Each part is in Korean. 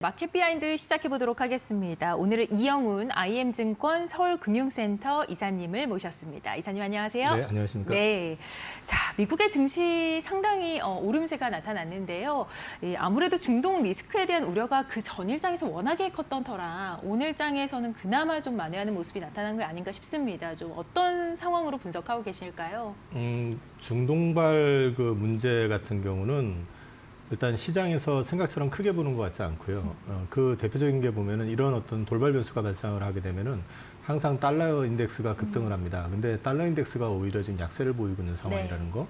마켓 비하인드 시작해 보도록 하겠습니다. 오늘은 이영훈 IM증권 서울금융센터 이사님을 모셨습니다. 이사님 안녕하세요. 네, 안녕하십니까. 네, 자 미국의 증시 상당히 오름세가 나타났는데요. 아무래도 중동 리스크에 대한 우려가 그 전일장에서 워낙에 컸던 터라 오늘장에서는 그나마 좀 만회하는 모습이 나타난 게 아닌가 싶습니다. 좀 어떤 상황으로 분석하고 계실까요? 중동발 그 문제 같은 경우는 일단 시장에서 생각처럼 크게 보는 것 같지 않고요. 그 대표적인 게 보면은 이런 어떤 돌발 변수가 발생을 하게 되면은 항상 달러 인덱스가 급등을 합니다. 근데 달러 인덱스가 오히려 지금 약세를 보이고 있는 상황이라는 네. 거.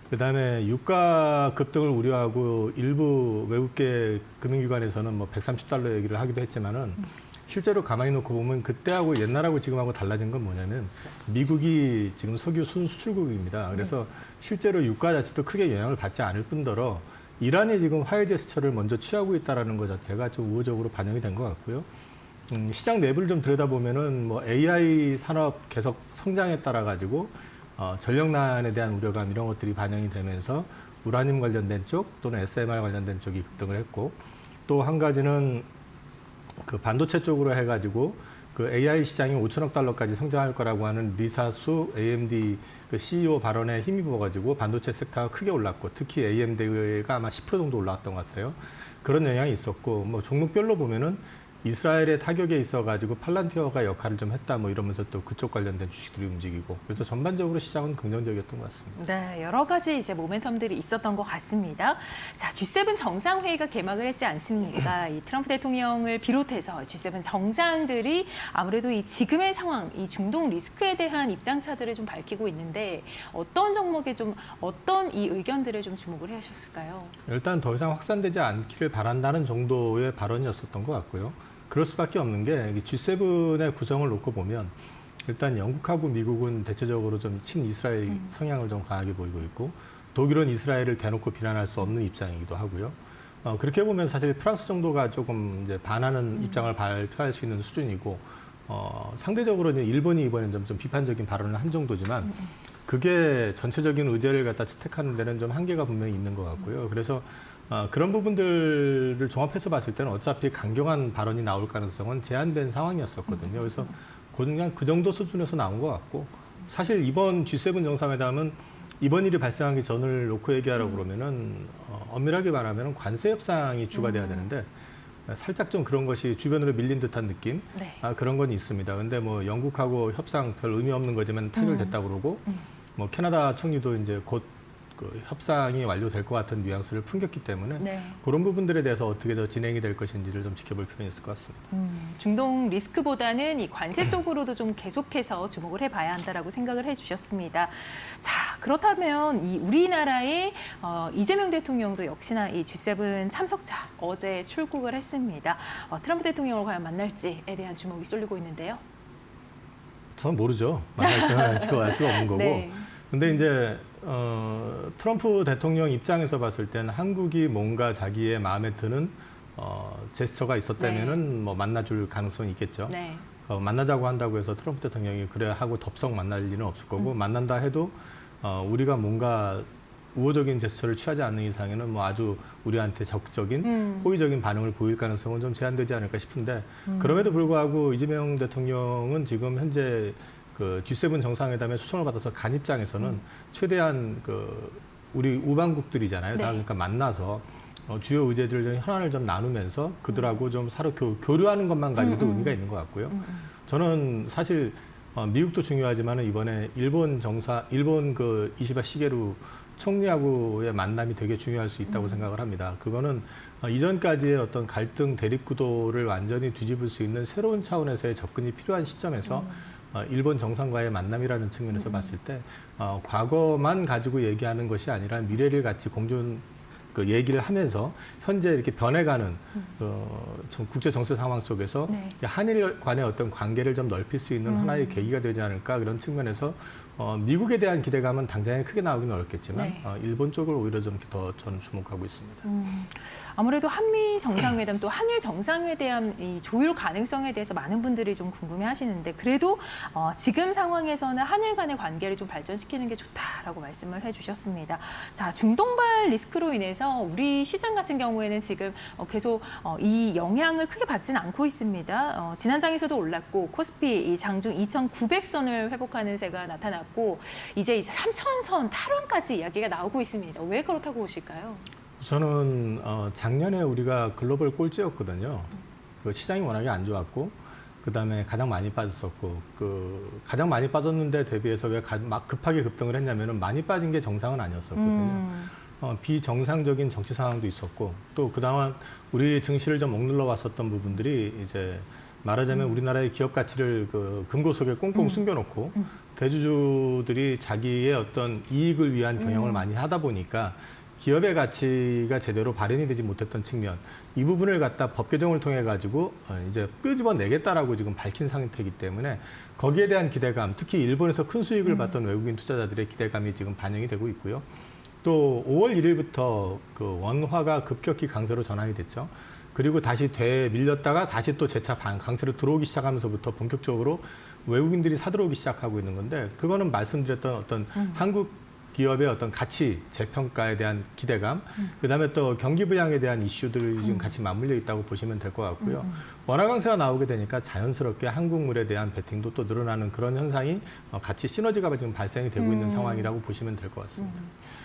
그다음에 유가 급등을 우려하고 일부 외국계 금융기관에서는 뭐 130달러 얘기를 하기도 했지만은 실제로 가만히 놓고 보면 그때하고 옛날하고 지금하고 달라진 건 뭐냐면 미국이 지금 석유 순수출국입니다. 그래서 실제로 유가 자체도 크게 영향을 받지 않을 뿐더러 이란이 지금 화해 제스처를 먼저 취하고 있다는 것 자체가 좀 우호적으로 반영이 된 것 같고요. 시장 내부를 좀 들여다보면은 뭐 AI 산업 계속 성장에 따라 가지고 전력난에 대한 우려감 이런 것들이 반영이 되면서 우라늄 관련된 쪽 또는 SMR 관련된 쪽이 급등을 했고 또 한 가지는 그 반도체 쪽으로 해가지고 그 AI 시장이 5천억 달러까지 성장할 거라고 하는 리사수 AMD 그 CEO 발언에 힘입어가지고 반도체 섹터가 크게 올랐고 특히 AMD가 아마 10% 정도 올라왔던 것 같아요. 그런 영향이 있었고 뭐 종목별로 보면은 이스라엘의 타격에 있어가지고 팔란티어가 역할을 좀 했다 뭐 이러면서 또 그쪽 관련된 주식들이 움직이고 그래서 전반적으로 시장은 긍정적이었던 것 같습니다. 네, 여러 가지 이제 모멘텀들이 있었던 것 같습니다. 자, G7 정상회의가 개막을 했지 않습니까? 이 트럼프 대통령을 비롯해서 G7 정상들이 아무래도 이 지금의 상황, 이 중동 리스크에 대한 입장차들을 좀 밝히고 있는데 어떤 종목에 좀 어떤 이 의견들을 좀 주목을 해주셨을까요? 일단 더 이상 확산되지 않기를 바란다는 정도의 발언이었었던 것 같고요. 그럴 수밖에 없는 게 G7의 구성을 놓고 보면 일단 영국하고 미국은 대체적으로 좀 친이스라엘 성향을 좀 강하게 보이고 있고 독일은 이스라엘을 대놓고 비난할 수 없는 입장이기도 하고요. 그렇게 보면 사실 프랑스 정도가 조금 이제 반하는 입장을 발표할 수 있는 수준이고 상대적으로 이제 일본이 이번엔 좀 비판적인 발언을 한 정도지만 그게 전체적인 의제를 갖다 채택하는 데는 좀 한계가 분명히 있는 것 같고요. 그래서 그런 부분들을 종합해서 봤을 때는 어차피 강경한 발언이 나올 가능성은 제한된 상황이었었거든요. 그래서 그냥 그 정도 수준에서 나온 것 같고 사실 이번 G7 정상회담은 이번 일이 발생하기 전을 놓고 얘기하라고 그러면은 엄밀하게 말하면 관세 협상이 주가 돼야 되는데 살짝 좀 그런 것이 주변으로 밀린 듯한 느낌 네. 그런 건 있습니다. 근데 뭐 영국하고 협상 별 의미 없는 거지만 타결됐다고 그러고 뭐 캐나다 총리도 이제 곧 그 협상이 완료될 것 같은 뉘앙스를 풍겼기 때문에 네. 그런 부분들에 대해서 어떻게 더 진행이 될 것인지를 좀 지켜볼 필요는 있을 것 같습니다. 중동 리스크보다는 이 관세 쪽으로도 좀 계속해서 주목을 해봐야 한다라고 생각을 해주셨습니다. 자, 그렇다면 이 우리나라의 이재명 대통령도 역시나 이 G7 참석자 어제 출국을 했습니다. 트럼프 대통령을 과연 만날지에 대한 주목이 쏠리고 있는데요. 저는 모르죠. 만날지는 알 수가 없는 거고. 네. 근데 이제 트럼프 대통령 입장에서 봤을 때는 한국이 뭔가 자기의 마음에 드는 제스처가 있었다면은 뭐 만나줄 가능성이 있겠죠. 네. 만나자고 한다고 해서 트럼프 대통령이 그래 하고 덥석 만날 일은 없을 거고 만난다 해도 우리가 뭔가 우호적인 제스처를 취하지 않는 이상에는 뭐 아주 우리한테 적극적인 호의적인 반응을 보일 가능성은 좀 제한되지 않을까 싶은데 그럼에도 불구하고 이재명 대통령은 지금 현재 그 G7 정상회담에 초청을 받아서 간 입장에서는 최대한 그 우리 우방국들이잖아요. 네. 다 그러니까 만나서 주요 의제들을 좀 현안을 좀 나누면서 그들하고 좀 서로 교류하는 것만 가지고도 의미가 있는 것 같고요. 저는 사실 미국도 중요하지만 이번에 일본 그 이시바 시게루 총리하고의 만남이 되게 중요할 수 있다고 생각을 합니다. 그거는 이전까지의 어떤 갈등 대립 구도를 완전히 뒤집을 수 있는 새로운 차원에서의 접근이 필요한 시점에서 일본 정상과의 만남이라는 측면에서 봤을 때 과거만 가지고 얘기하는 것이 아니라 미래를 같이 공존 그 얘기를 하면서 현재 이렇게 변해가는 국제 정세 상황 속에서 네. 한일 간의 어떤 관계를 좀 넓힐 수 있는 하나의 계기가 되지 않을까 그런 측면에서 미국에 대한 기대감은 당장에 크게 나오기는 어렵겠지만 네. 일본 쪽을 오히려 좀 더 저는 주목하고 있습니다. 아무래도 한미 정상회담 또 한일 정상회담 이 조율 가능성에 대해서 많은 분들이 좀 궁금해하시는데 그래도 지금 상황에서는 한일 간의 관계를 좀 발전시키는 게 좋다라고 말씀을 해주셨습니다. 자, 중동발 리스크로 인해서 우리 시장 같은 경우에는 지금 계속 이 영향을 크게 받지는 않고 있습니다. 지난 장에서도 올랐고 코스피 이 장중 2,900선을 회복하는 세가 나타났고 이제 3,000선 탈환까지 이야기가 나오고 있습니다. 왜 그렇다고 보실까요? 우선은 작년에 우리가 글로벌 꼴찌였거든요. 그 시장이 워낙에 안 좋았고 그다음에 가장 많이 빠졌었고 가장 많이 빠졌는데 대비해서 왜 막 급하게 급등을 했냐면은 많이 빠진 게 정상은 아니었었거든요. 비정상적인 정치 상황도 있었고 또 그동안 우리 증시를 좀 억눌러 왔었던 부분들이 이제 말하자면 우리나라의 기업 가치를 그 금고 속에 꽁꽁 숨겨놓고 대주주들이 자기의 어떤 이익을 위한 경영을 많이 하다 보니까 기업의 가치가 제대로 발현이 되지 못했던 측면 이 부분을 갖다 법 개정을 통해 가지고 이제 끄집어내겠다라고 지금 밝힌 상태이기 때문에 거기에 대한 기대감 특히 일본에서 큰 수익을 봤던 외국인 투자자들의 기대감이 지금 반영이 되고 있고요. 또 5월 1일부터 그 원화가 급격히 강세로 전환이 됐죠. 그리고 다시 밀렸다가 다시 또 재차 강세로 들어오기 시작하면서부터 본격적으로 외국인들이 사들어오기 시작하고 있는 건데 그거는 말씀드렸던 어떤 한국 기업의 어떤 가치 재평가에 대한 기대감, 그다음에 또 경기 부양에 대한 이슈들이 지금 같이 맞물려 있다고 보시면 될 것 같고요. 원화 강세가 나오게 되니까 자연스럽게 한국물에 대한 베팅도 또 늘어나는 그런 현상이 같이 시너지가 지금 발생이 되고 있는 상황이라고 보시면 될 것 같습니다.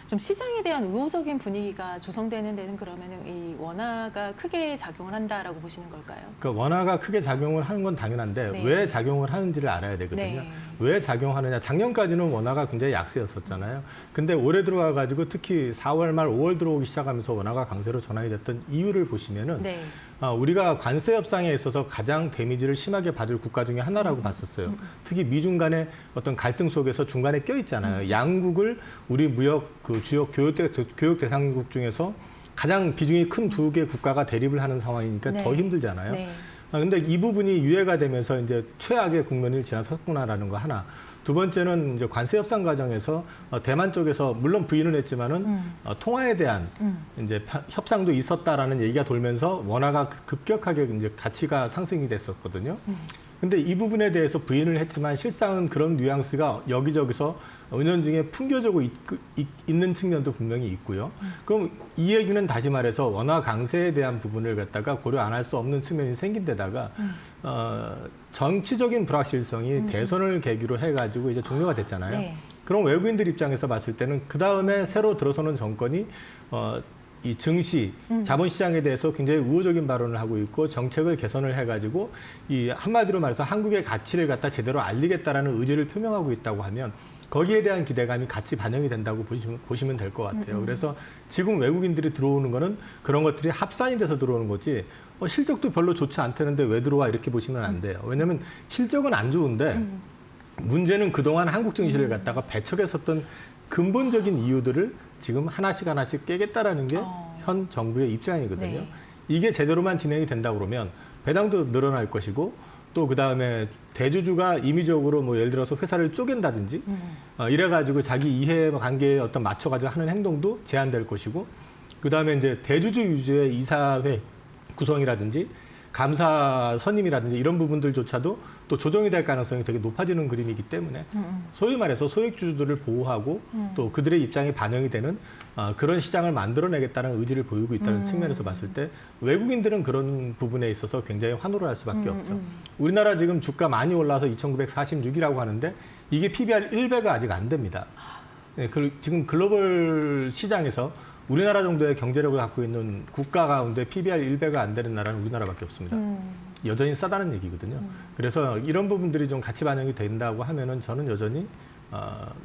좀 시장에 대한 우호적인 분위기가 조성되는 데는 그러면은 이 원화가 크게 작용을 한다라고 보시는 걸까요? 그러니까 원화가 크게 작용을 하는 건 당연한데 네. 왜 작용을 하는지를 알아야 되거든요. 네. 왜 작용하느냐? 작년까지는 원화가 굉장히 약세였었잖아요. 근데 올해 들어와 가지고 특히 4월 말 5월 들어오기 시작하면서 원화가 강세로 전환이 됐던 이유를 보시면은 네. 우리가 관세 협상에 있어서 가장 데미지를 심하게 받을 국가 중에 하나라고 봤었어요. 특히 미중 간의 어떤 갈등 속에서 중간에 껴 있잖아요. 양국을 우리 무역 그 주요 교역 대상국 중에서 가장 비중이 큰 두 개 국가가 대립을 하는 상황이니까 네. 더 힘들잖아요. 네. 근데 이 부분이 유예가 되면서 이제 최악의 국면을 지나섰구나라는 거 하나. 두 번째는 이제 관세 협상 과정에서 대만 쪽에서 물론 부인을 했지만은 통화에 대한 이제 협상도 있었다라는 얘기가 돌면서 원화가 급격하게 이제 가치가 상승이 됐었거든요. 근데 이 부분에 대해서 부인을 했지만 실상은 그런 뉘앙스가 여기저기서 은연중에 풍겨지고 있는 측면도 분명히 있고요. 그럼 이 얘기는 다시 말해서 원화 강세에 대한 부분을 갖다가 고려 안 할 수 없는 측면이 생긴 데다가 정치적인 불확실성이 대선을 계기로 해가지고 이제 종료가 됐잖아요. 네. 그럼 외국인들 입장에서 봤을 때는 그 다음에 새로 들어서는 정권이 이 증시, 자본시장에 대해서 굉장히 우호적인 발언을 하고 있고 정책을 개선을 해가지고 이 한마디로 말해서 한국의 가치를 갖다 제대로 알리겠다라는 의지를 표명하고 있다고 하면 거기에 대한 기대감이 같이 반영이 된다고 보시면 될 것 같아요. 그래서 지금 외국인들이 들어오는 거는 그런 것들이 합산이 돼서 들어오는 거지 실적도 별로 좋지 않다는데 왜 들어와 이렇게 보시면 안 돼요. 왜냐하면 실적은 안 좋은데 문제는 그동안 한국 증시를 갖다가 배척했었던 근본적인 이유들을 지금 하나씩 깨겠다라는 게 현 정부의 입장이거든요. 네. 이게 제대로만 진행이 된다 그러면 배당도 늘어날 것이고 또 그다음에 대주주가 임의적으로 뭐 예를 들어서 회사를 쪼갠다든지 이래가지고 자기 이해 관계에 어떤 맞춰가지고 하는 행동도 제한될 것이고 그다음에 이제 대주주 위주의 이사회 구성이라든지 감사 선임이라든지 이런 부분들조차도 또 조정이 될 가능성이 되게 높아지는 그림이기 때문에 소위 말해서 소액주주들을 보호하고 또 그들의 입장이 반영이 되는 그런 시장을 만들어내겠다는 의지를 보이고 있다는 측면에서 봤을 때 외국인들은 그런 부분에 있어서 굉장히 환호를 할 수밖에 없죠. 우리나라 지금 주가 많이 올라서 2,946이라고 하는데 이게 PBR 1배가 아직 안 됩니다. 네, 지금 글로벌 시장에서 우리나라 정도의 경제력을 갖고 있는 국가 가운데 PBR 1배가 안 되는 나라는 우리나라밖에 없습니다. 여전히 싸다는 얘기거든요. 그래서 이런 부분들이 좀 같이 반영이 된다고 하면은 저는 여전히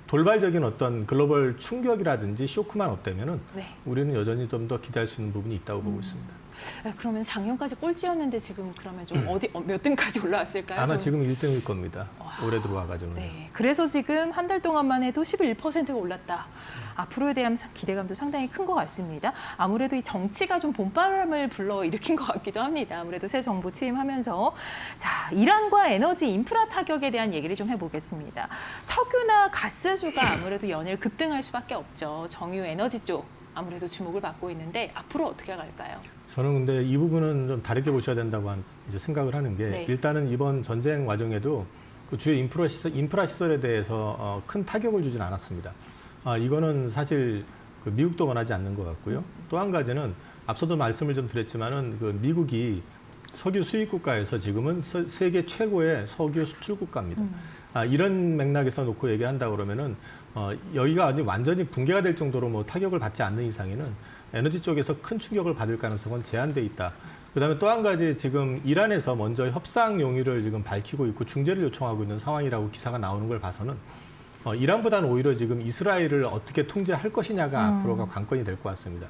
돌발적인 어떤 글로벌 충격이라든지 쇼크만 없다면은 네. 우리는 여전히 좀 더 기대할 수 있는 부분이 있다고 보고 있습니다. 그러면 작년까지 꼴찌였는데 지금 그러면 좀 몇 등까지 올라왔을까요? 아마 좀. 지금 1등일 겁니다. 와. 올해 들어와가지고는. 네. 그래서 지금 한 달 동안만 해도 11%가 올랐다. 앞으로에 대한 기대감도 상당히 큰 것 같습니다. 아무래도 이 정치가 좀 봄바람을 불러일으킨 것 같기도 합니다. 아무래도 새 정부 취임하면서. 자, 이란과 에너지 인프라 타격에 대한 얘기를 좀 해보겠습니다. 석유나 가스주가 아무래도 연일 급등할 수밖에 없죠. 정유 에너지 쪽 아무래도 주목을 받고 있는데 앞으로 어떻게 갈까요? 저는 근데 이 부분은 좀 다르게 보셔야 된다고 이제 생각을 하는 게 네. 일단은 이번 전쟁 와중에도 그 주요 인프라 시설에 대해서 큰 타격을 주진 않았습니다. 이거는 사실 그 미국도 원하지 않는 것 같고요. 또 한 가지는 앞서도 말씀을 좀 드렸지만은 그 미국이 석유 수입 국가에서 지금은 세계 최고의 석유 수출 국가입니다. 이런 맥락에서 놓고 얘기한다 그러면은 여기가 아주 완전히 붕괴가 될 정도로 뭐 타격을 받지 않는 이상에는 에너지 쪽에서 큰 충격을 받을 가능성은 제한돼 있다. 그다음에 또 한 가지 지금 이란에서 먼저 협상 용의를 지금 밝히고 있고 중재를 요청하고 있는 상황이라고 기사가 나오는 걸 봐서는 이란보다는 오히려 지금 이스라엘을 어떻게 통제할 것이냐가 앞으로가 관건이 될 것 같습니다.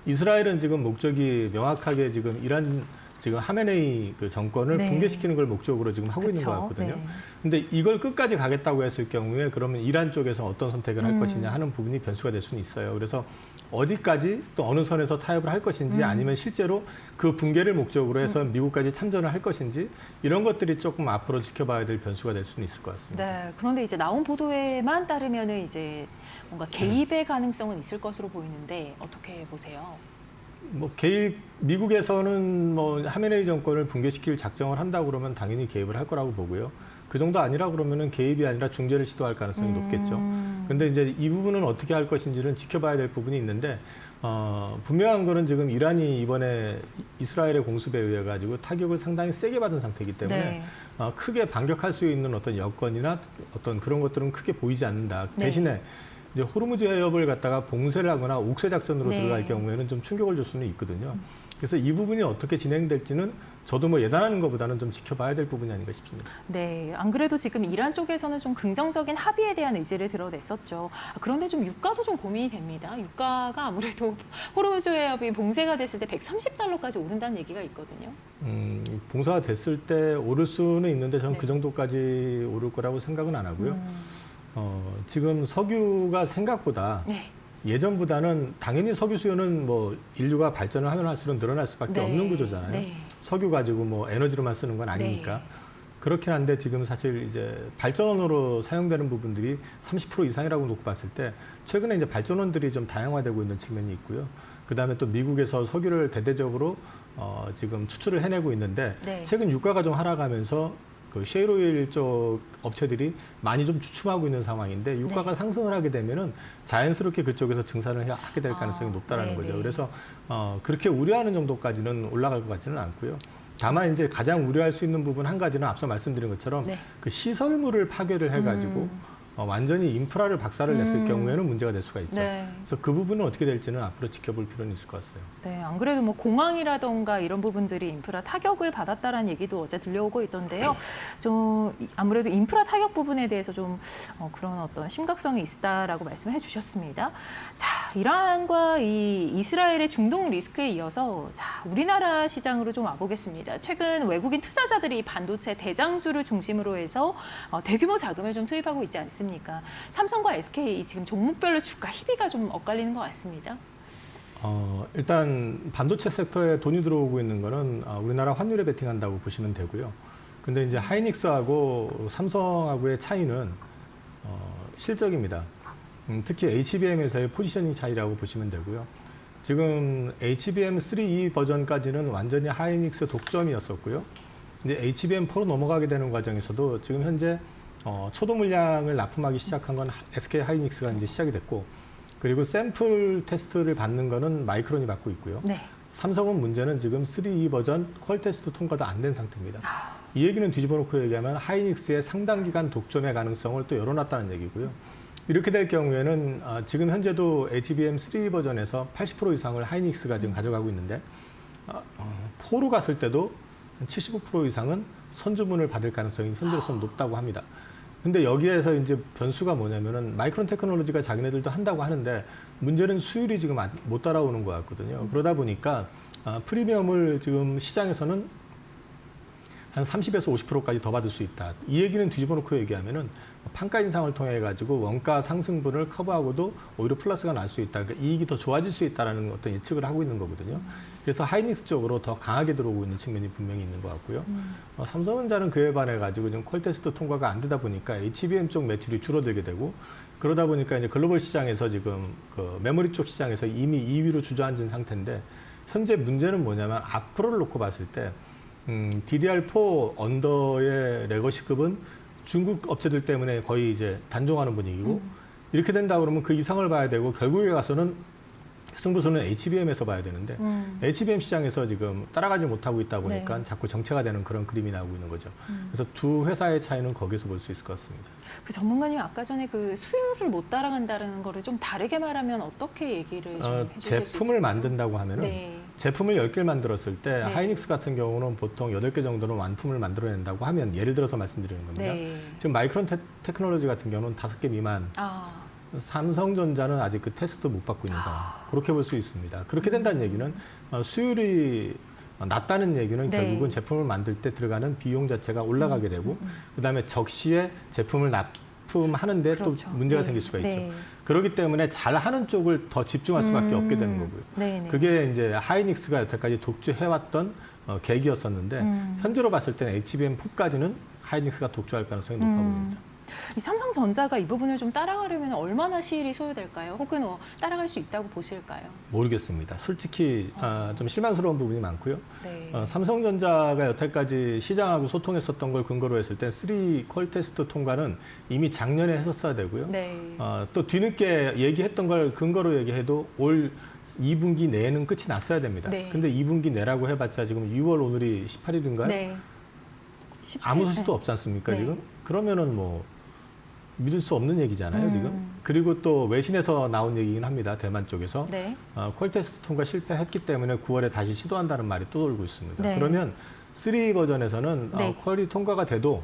이스라엘은 지금 목적이 명확하게 지금 이란 지금 하메네이 그 정권을 네. 붕괴시키는 걸 목적으로 지금 하고 있는 것 같거든요. 근데 이걸 끝까지 가겠다고 했을 경우에 그러면 이란 쪽에서 어떤 선택을 할 것이냐 하는 부분이 변수가 될 수는 있어요. 그래서 어디까지 또 어느 선에서 타협을 할 것인지 아니면 실제로 그 붕괴를 목적으로 해서 미국까지 참전을 할 것인지 이런 것들이 조금 앞으로 지켜봐야 될 변수가 될 수는 있을 것 같습니다. 네, 그런데 이제 나온 보도에만 따르면은 이제 뭔가 개입의 가능성은 있을 것으로 보이는데 어떻게 보세요? 뭐 개입 미국에서는 뭐 하메네이 정권을 붕괴시킬 작정을 한다 그러면 당연히 개입을 할 거라고 보고요. 그 정도 아니라 그러면은 개입이 아니라 중재를 시도할 가능성이 높겠죠. 근데 이제 이 부분은 어떻게 할 것인지는 지켜봐야 될 부분이 있는데 분명한 거는 지금 이란이 이번에 이스라엘의 공습에 의해 가지고 타격을 상당히 세게 받은 상태이기 때문에 네. 크게 반격할 수 있는 어떤 여건이나 어떤 그런 것들은 크게 보이지 않는다. 네. 대신에 이제 호르무즈 해협을 갖다가 봉쇄를 하거나 옥새 작전으로 네. 들어갈 경우에는 좀 충격을 줄 수는 있거든요. 그래서 이 부분이 어떻게 진행될지는 저도 뭐 예단하는 것보다는 좀 지켜봐야 될 부분이 아닌가 싶습니다. 네, 안 그래도 지금 이란 쪽에서는 좀 긍정적인 합의에 대한 의지를 드러냈었죠. 그런데 좀 유가도 좀 고민이 됩니다. 유가가 아무래도 호르무즈 해협이 봉쇄가 됐을 때 130달러까지 오른다는 얘기가 있거든요. 봉사가 됐을 때 오를 수는 있는데 저는 네. 그 정도까지 오를 거라고 생각은 안 하고요. 지금 석유가 생각보다 네. 예전보다는 당연히 석유 수요는 뭐 인류가 발전을 하면 할수록 늘어날 수밖에 네. 없는 구조잖아요. 네. 석유 가지고 뭐 에너지로만 쓰는 건 아니니까. 네. 그렇긴 한데 지금 사실 이제 발전원으로 사용되는 부분들이 30% 이상이라고 놓고 봤을 때 최근에 이제 발전원들이 좀 다양화되고 있는 측면이 있고요. 그다음에 또 미국에서 석유를 대대적으로 지금 추출을 해내고 있는데 네. 최근 유가가 좀 하락하면서 그 셰일오일 쪽 업체들이 많이 좀 주춤하고 있는 상황인데 유가가 네. 상승을 하게 되면은 자연스럽게 그쪽에서 증산을 하게 될 가능성이 높다라는 네네. 거죠. 그래서 그렇게 우려하는 정도까지는 올라갈 것 같지는 않고요. 다만 이제 가장 우려할 수 있는 부분 한 가지는 앞서 말씀드린 것처럼 네. 그 시설물을 파괴를 해가지고 완전히 인프라를 박살을 냈을 경우에는 문제가 될 수가 있죠. 네. 그래서 그 부분은 어떻게 될지는 앞으로 지켜볼 필요는 있을 것 같아요. 네, 안 그래도 뭐 공항이라던가 이런 부분들이 인프라 타격을 받았다라는 얘기도 어제 들려오고 있던데요. 좀 아무래도 인프라 타격 부분에 대해서 좀 그런 어떤 심각성이 있다라고 말씀을 해주셨습니다. 자, 이란과 이 이스라엘의 중동 리스크에 이어서 자, 우리나라 시장으로 좀 와보겠습니다. 최근 외국인 투자자들이 반도체 대장주를 중심으로 해서 대규모 자금을 좀 투입하고 있지 않습니까? 삼성과 SK 지금 종목별로 주가 희비가 좀 엇갈리는 것 같습니다. 일단 반도체 섹터에 돈이 들어오고 있는 거는 우리나라 환율에 베팅한다고 보시면 되고요. 근데 이제 하이닉스하고 삼성하고의 차이는 실적입니다. 특히 HBM에서의 포지셔닝 차이라고 보시면 되고요. 지금 HBM3E 버전까지는 완전히 하이닉스 독점이었었고요. 이제 HBM4로 넘어가게 되는 과정에서도 지금 현재 초도 물량을 납품하기 시작한 건 SK 하이닉스가 이제 시작이 됐고, 그리고 샘플 테스트를 받는 거는 마이크론이 받고 있고요. 네. 삼성은 문제는 지금 3E 버전 퀄 테스트 통과도 안 된 상태입니다. 이 얘기는 뒤집어 놓고 얘기하면 하이닉스의 상당 기간 독점의 가능성을 또 열어놨다는 얘기고요. 이렇게 될 경우에는 지금 현재도 HBM3 버전에서 80% 이상을 하이닉스가 지금 가져가고 있는데 4로 갔을 때도 75% 이상은 선주문을 받을 가능성이 현재로서는 높다고 합니다. 근데 여기에서 이제 변수가 뭐냐면은 마이크론 테크놀로지가 자기네들도 한다고 하는데 문제는 수율이 지금 못 따라오는 것 같거든요. 그러다 보니까 프리미엄을 지금 시장에서는 한 30에서 50%까지 더 받을 수 있다. 이 얘기는 뒤집어 놓고 얘기하면은 판가 인상을 통해 가지고 원가 상승분을 커버하고도 오히려 플러스가 날 수 있다. 그러니까 이익이 더 좋아질 수 있다라는 어떤 예측을 하고 있는 거거든요. 그래서 하이닉스 쪽으로 더 강하게 들어오고 있는 측면이 분명히 있는 것 같고요. 삼성전자는 그에 반해 가지고 지금 퀄테스트 통과가 안 되다 보니까 HBM 쪽 매출이 줄어들게 되고 그러다 보니까 이제 글로벌 시장에서 지금 그 메모리 쪽 시장에서 이미 2위로 주저앉은 상태인데 현재 문제는 뭐냐면 앞으로를 놓고 봤을 때 DDR4 언더의 레거시급은 중국 업체들 때문에 거의 이제 단종하는 분위기고 이렇게 된다 그러면 그 이상을 봐야 되고 결국에 가서는 승부수는 HBM에서 봐야 되는데 HBM 시장에서 지금 따라가지 못하고 있다 보니까 네. 자꾸 정체가 되는 그런 그림이 나오고 있는 거죠. 그래서 두 회사의 차이는 거기서 볼 수 있을 것 같습니다. 그 전문가님 아까 전에 그 수요를 못 따라간다는 거를 좀 다르게 말하면 어떻게 얘기를 좀 해주실 수 있을까요? 제품을 만든다고 하면은 네. 제품을 10개를 만들었을 때 네. 하이닉스 같은 경우는 보통 8개 정도는 완품을 만들어낸다고 하면 예를 들어서 말씀드리는 겁니다. 네. 지금 마이크론 테크놀로지 같은 경우는 5개 미만, 아, 삼성전자는 아직 그 테스트 못 받고 있는 상황. 그렇게 볼 수 있습니다. 그렇게 된다는 얘기는 수율이 낮다는 얘기는 네. 결국은 제품을 만들 때 들어가는 비용 자체가 올라가게 되고 그다음에 적시에 제품을 납품하는데 그렇죠. 또 문제가 네. 생길 수가 있죠. 네. 그렇기 때문에 잘하는 쪽을 더 집중할 수밖에 없게 되는 거고요. 네네. 그게 이제 하이닉스가 여태까지 독주해왔던 계기였었는데 현재로 봤을 때는 HBM4까지는 하이닉스가 독주할 가능성이 높아 보입니다. 이 삼성전자가 이 부분을 좀 따라가려면 얼마나 시일이 소요될까요? 혹은 따라갈 수 있다고 보실까요? 모르겠습니다. 솔직히 좀 실망스러운 부분이 많고요. 네. 삼성전자가 여태까지 시장하고 소통했었던 걸 근거로 했을 때 3 퀄테스트 통과는 이미 작년에 했었어야 되고요. 네. 또 뒤늦게 얘기했던 걸 근거로 얘기해도 올 2분기 내에는 끝이 났어야 됩니다. 네. 근데 2분기 내라고 해봤자 지금 6월 오늘이 18일인가요? 네. 17, 아무 소식도 없지 않습니까, 네. 지금? 그러면은 뭐 믿을 수 없는 얘기잖아요, 지금. 그리고 또 외신에서 나온 얘기긴 합니다, 대만 쪽에서. 네. 퀄테스트 통과 실패했기 때문에 9월에 다시 시도한다는 말이 또 돌고 있습니다. 네. 그러면 3 버전에서는 네. 퀄이 통과가 돼도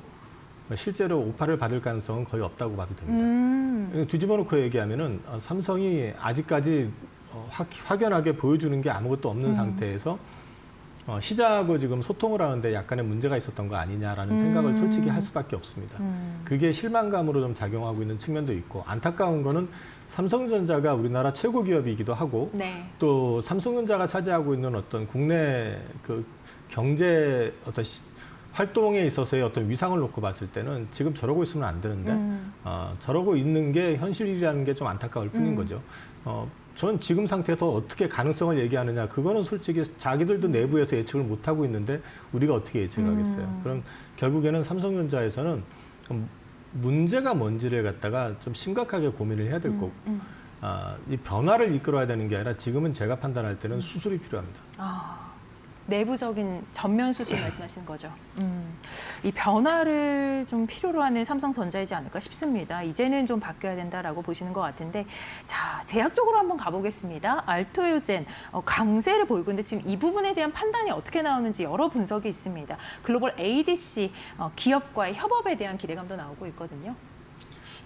실제로 오파를 받을 가능성은 거의 없다고 봐도 됩니다. 뒤집어 놓고 얘기하면은 삼성이 아직까지 확연하게 보여주는 게 아무것도 없는 상태에서 시장하고 지금 소통을 하는데 약간의 문제가 있었던 거 아니냐라는 생각을 솔직히 할 수밖에 없습니다. 그게 실망감으로 좀 작용하고 있는 측면도 있고 안타까운 거는 삼성전자가 우리나라 최고 기업이기도 하고 네. 또 삼성전자가 차지하고 있는 어떤 국내 그 경제 어떤 활동에 있어서의 어떤 위상을 놓고 봤을 때는 지금 저러고 있으면 안 되는데 저러고 있는 게 현실이라는 게 좀 안타까울 뿐인 거죠. 전 지금 상태에서 어떻게 가능성을 얘기하느냐 그거는 솔직히 자기들도 내부에서 예측을 못하고 있는데 우리가 어떻게 예측을 하겠어요. 그럼 결국에는 삼성전자에서는 문제가 뭔지를 갖다가 좀 심각하게 고민을 해야 될 거고 이 변화를 이끌어야 되는 게 아니라 지금은 제가 판단할 때는 수술이 필요합니다. 내부적인 전면 수술 말씀하시는 거죠. 이 변화를 좀 필요로 하는 삼성전자이지 않을까 싶습니다. 이제는 좀 바뀌어야 된다라고 보시는 것 같은데, 자 제약 쪽으로 한번 가보겠습니다. 알토요젠 강세를 보이고 있는데 지금 이 부분에 대한 판단이 어떻게 나오는지 여러 분석이 있습니다. 글로벌 ADC 기업과의 협업에 대한 기대감도 나오고 있거든요.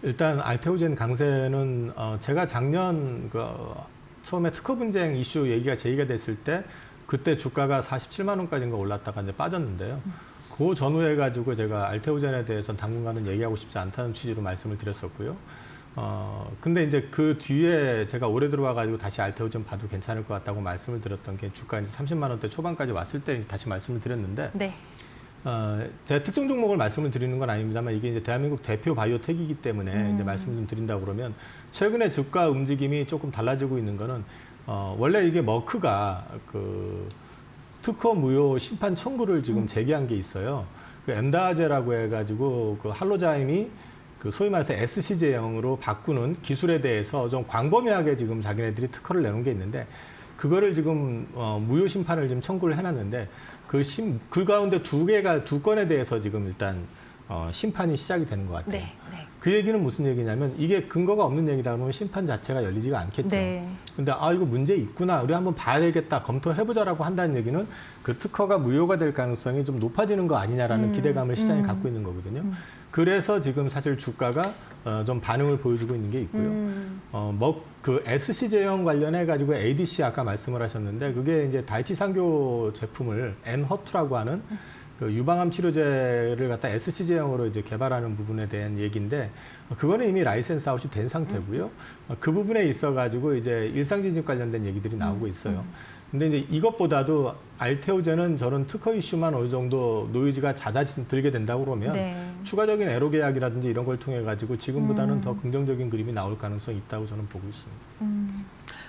일단 알테오젠 강세는 제가 작년 처음에 특허 분쟁 이슈 얘기가 제기가 됐을 때 그때 주가가 47만 원까지인가 올랐다가 이제 빠졌는데요. 그 전후에 가지고 제가 알테오젠에 대해서 당분간은 얘기하고 싶지 않다는 취지로 말씀을 드렸었고요. 근데 이제 그 뒤에 제가 올해 들어와 가지고 다시 알테오젠 봐도 괜찮을 것 같다고 말씀을 드렸던 게 주가 이제 30만 원대 초반까지 왔을 때 다시 말씀을 드렸는데 네. 제가 특정 종목을 말씀을 드리는 건 아닙니다만 이게 이제 대한민국 대표 바이오텍이기 때문에 이제 말씀을 좀 드린다고 그러면 최근에 주가 움직임이 조금 달라지고 있는 거는 원래 이게 머크가 그 특허 무효 심판 청구를 지금 제기한 게 있어요. 그 엠다제라고 해가지고 그 할로자임이 그 소위 말해서 SC제형으로 바꾸는 기술에 대해서 좀 광범위하게 지금 자기네들이 특허를 내놓은 게 있는데 그거를 지금 무효 심판을 지금 청구를 해놨는데 그 가운데 두 건에 대해서 지금 일단 심판이 시작이 되는 것 같아요. 네. 네. 그 얘기는 무슨 얘기냐면 이게 근거가 없는 얘기다 그러면 심판 자체가 열리지가 않겠죠. 네. 근데 이거 문제 있구나. 우리 한번 봐야 되겠다. 검토해보자라고 한다는 얘기는 그 특허가 무효가 될 가능성이 좀 높아지는 거 아니냐라는 기대감을 시장이 갖고 있는 거거든요. 그래서 지금 사실 주가가 좀 반응을 보여주고 있는 게 있고요. 그 SC 제형 관련해 가지고 ADC 아까 말씀을 하셨는데 그게 이제 다이치 상교 제품을 엔허투라고 하는 그 유방암 치료제를 갖다 SC 제형으로 이제 개발하는 부분에 대한 얘기인데 그거는 이미 라이센스 아웃이 된 상태고요. 그 부분에 있어 가지고 이제 일상진입 관련된 얘기들이 나오고 있어요. 근데 이제 이것보다도 알테오제는 저런 특허 이슈만 어느 정도 노이즈가 잦아들게 된다고 그러면 네. 추가적인 애로 계약이라든지 이런 걸 통해 가지고 지금보다는 더 긍정적인 그림이 나올 가능성이 있다고 저는 보고 있습니다.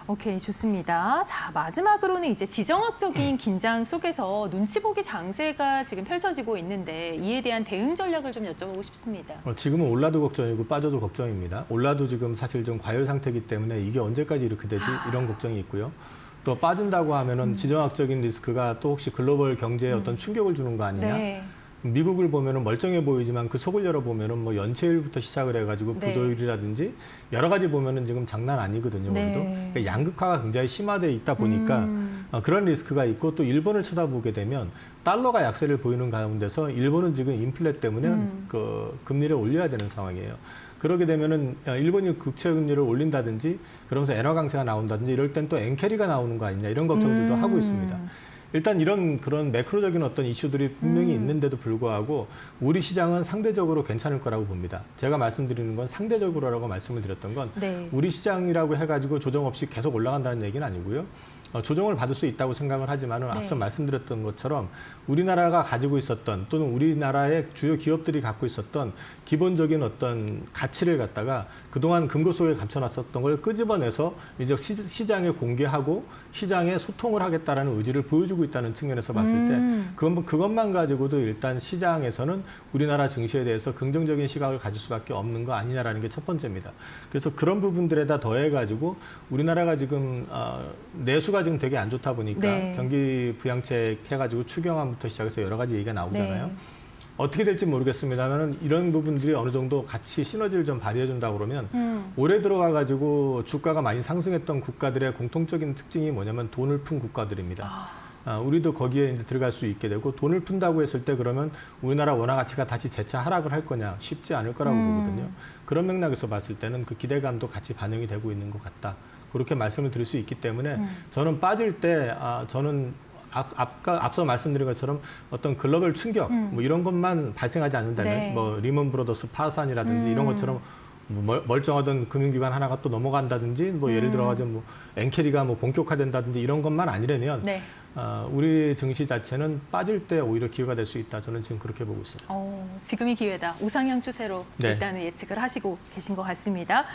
오케이, 좋습니다. 자, 마지막으로는 이제 지정학적인 긴장 속에서 눈치 보기 장세가 지금 펼쳐지고 있는데 이에 대한 대응 전략을 좀 여쭤보고 싶습니다. 지금은 올라도 걱정이고 빠져도 걱정입니다. 올라도 지금 사실 좀 과열 상태이기 때문에 이게 언제까지 이렇게 되지 이런 걱정이 있고요. 또 빠진다고 하면은 지정학적인 리스크가 또 혹시 글로벌 경제에 어떤 충격을 주는 거 아니냐? 네. 미국을 보면은 멀쩡해 보이지만 그 속을 열어보면은 뭐 연체율부터 시작을 해가지고 네. 부도율이라든지 여러 가지 보면은 지금 장난 아니거든요. 네. 우리도 그러니까 양극화가 굉장히 심화돼 있다 보니까 그런 리스크가 있고 또 일본을 쳐다보게 되면 달러가 약세를 보이는 가운데서 일본은 지금 인플레 때문에 그 금리를 올려야 되는 상황이에요. 그러게 되면은 일본이 국채 금리를 올린다든지 그러면서 엔화 강세가 나온다든지 이럴 땐 또 엔캐리가 나오는 거 아니냐 이런 걱정들도 하고 있습니다. 일단 그런 매크로적인 어떤 이슈들이 분명히 있는데도 불구하고 우리 시장은 상대적으로 괜찮을 거라고 봅니다. 제가 말씀드리는 건 상대적으로라고 말씀을 드렸던 건 네. 우리 시장이라고 해가지고 조정 없이 계속 올라간다는 얘기는 아니고요. 조정을 받을 수 있다고 생각을 하지만은 네. 앞서 말씀드렸던 것처럼 우리나라가 가지고 있었던 또는 우리나라의 주요 기업들이 갖고 있었던 기본적인 어떤 가치를 갖다가 그동안 금고 속에 감춰놨었던 걸 끄집어내서 이제 시장에 공개하고 시장에 소통을 하겠다라는 의지를 보여주고 있다는 측면에서 봤을 때 그것만 가지고도 일단 시장에서는 우리나라 증시에 대해서 긍정적인 시각을 가질 수밖에 없는 거 아니냐라는 게 첫 번째입니다. 그래서 그런 부분들에다 더해가지고 우리나라가 지금 내수가 지금 되게 안 좋다 보니까 네. 경기 부양책 해가지고 추경안부터 시작해서 여러 가지 얘기가 나오잖아요. 네. 어떻게 될지 모르겠습니다만 이런 부분들이 어느 정도 같이 시너지를 좀 발휘해준다고 그러면 올해 들어와가지고 주가가 많이 상승했던 국가들의 공통적인 특징이 뭐냐면 돈을 푼 국가들입니다. 우리도 거기에 이제 들어갈 수 있게 되고 돈을 푼다고 했을 때 그러면 우리나라 원화 가치가 다시 재차 하락을 할 거냐 쉽지 않을 거라고 보거든요. 그런 맥락에서 봤을 때는 그 기대감도 같이 반영이 되고 있는 것 같다. 그렇게 말씀을 드릴 수 있기 때문에 저는 빠질 때 저는 앞서 말씀드린 것처럼 어떤 글로벌 충격 뭐 이런 것만 발생하지 않는다면 네. 뭐 리먼 브로더스 파산이라든지 이런 것처럼 뭐 멀쩡하던 금융기관 하나가 또 넘어간다든지 뭐 예를 들어가지고 뭐 엔캐리가 뭐 본격화된다든지 이런 것만 아니라면 네. 우리 증시 자체는 빠질 때 오히려 기회가 될 수 있다. 저는 지금 그렇게 보고 있습니다. 지금이 기회다. 우상향 추세로 네. 일단은 예측을 하시고 계신 것 같습니다.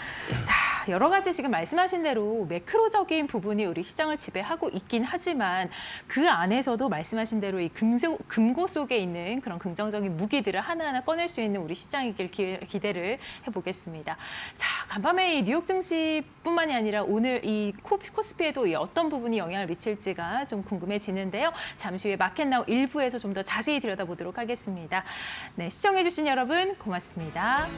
자, 여러 가지 지금 말씀하신 대로 매크로적인 부분이 우리 시장을 지배하고 있긴 하지만 그 안에서도 말씀하신 대로 이 금고 속에 있는 그런 긍정적인 무기들을 하나하나 꺼낼 수 있는 우리 시장이길 기대를 해보겠습니다. 자, 간밤에 이 뉴욕 증시뿐만이 아니라 오늘 이 코스피에도 어떤 부분이 영향을 미칠지가 좀 궁금해지는데요. 잠시 후에 마켓나우 1부에서 좀 더 자세히 들여다보도록 하겠습니다. 네, 시청해주신 여러분 고맙습니다.